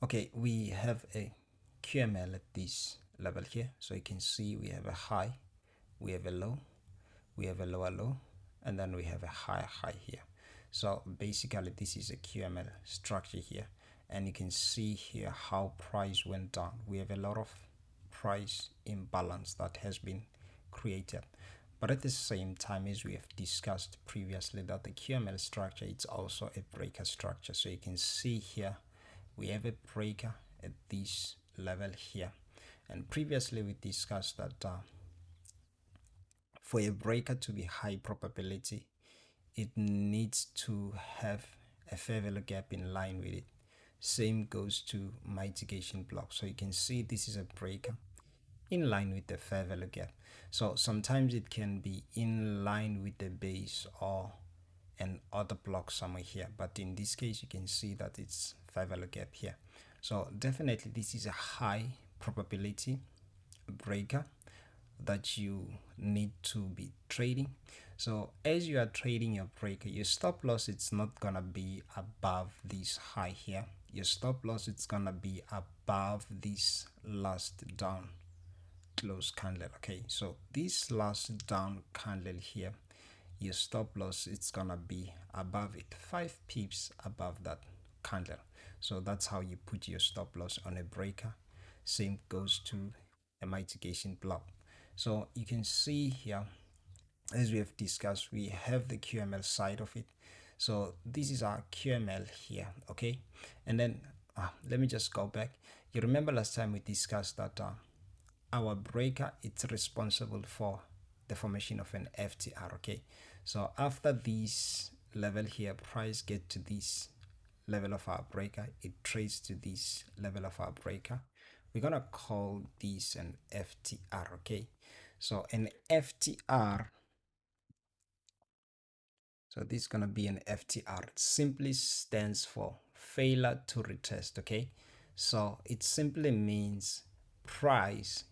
Okay, we have a QML at this level here. So you can see we have a high, we have a low, we have a lower low, and then we have a higher high here. So basically this is a QML structure here, and you can see here how price went down. We have a lot of price imbalance that has been created. But at the same time, as we have discussed previously, that the QML structure is also a breaker structure. So you can see here we have a breaker at this level here, and previously we discussed that for a breaker to be high probability, it needs to have a fair value gap in line with it. Same goes to mitigation block. So you can see this is a breaker in line with the fair value gap. So sometimes it can be in line with the base or an other block somewhere here, but in this case you can see that it's fair value gap here. So definitely this is a high probability breaker that you need to be trading. So as you are trading your breaker, your stop loss, it's not gonna be above this high here. Your stop loss, it's gonna be above this last down close candle. Okay, so this last down candle here, your stop loss, it's gonna be above it, 5 pips above that candle. So that's how you put your stop loss on a breaker. Same goes to a mitigation block. So you can see here, as we have discussed, we have the QML side of it. So this is our QML here. Okay, and then let me just go back. You remember last time we discussed that our breaker, it's responsible for the formation of an FTR. Okay, so after this level here, price get to this level of our breaker, it trades to this level of our breaker. We're gonna call this an FTR. Okay, so an FTR, so this is gonna be an FTR. It simply stands for failure to retest. Okay, so it simply means price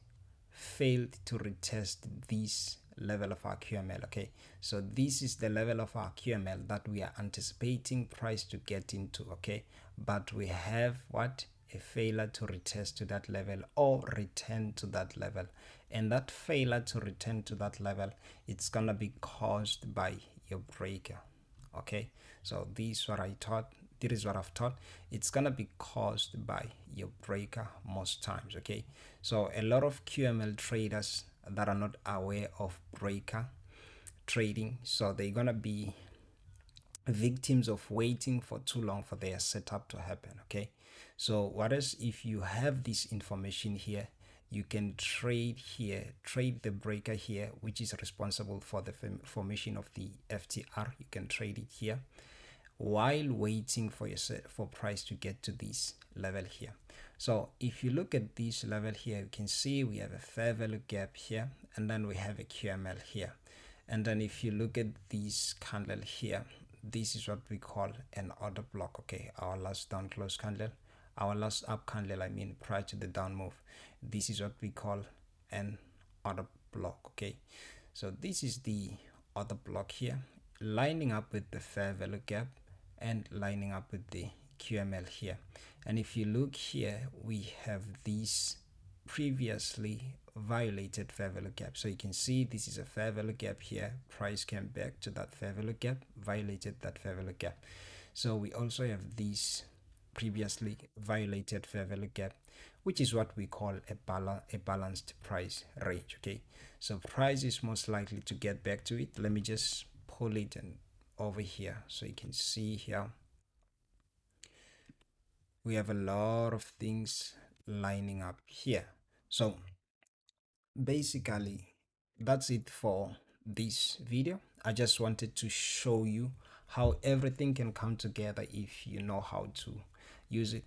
failed to retest this level of our QML. Okay, so this is the level of our QML that we are anticipating price to get into. Okay, but we have what? A failure to retest to that level or return to that level, and that failure to return to that level, it's gonna be caused by your breaker. Okay, so this is what I taught. This is what I've taught. It's gonna be caused by your breaker most times. Okay, so a lot of QML traders that are not aware of breaker trading, so they're gonna be victims of waiting for too long for their setup to happen. Okay, so whereas if you have this information here, you can trade here, trade the breaker here, which is responsible for the formation of the FTR. You can trade it here while waiting for your for price to get to this level here. So if you look at this level here, you can see we have a fair value gap here, and then we have a QML here. And then if you look at this candle here, this is what we call an order block. Okay, our last down close candle, our last up candle, I mean, prior to the down move. This is what we call an order block. Okay, so this is the order block here, lining up with the fair value gap and lining up with the QML here. And if you look here, we have these previously violated fair value gap. So you can see this is a fair value gap here. Price came back to that fair value gap, violated that fair value gap. So we also have these previously violated fair value gap, which is what we call a balanced price range. Okay, so price is most likely to get back to it. Let me just pull it and over here so you can see here we have a lot of things lining up here. So basically that's it for this video. I just wanted to show you how everything can come together if you know how to use it.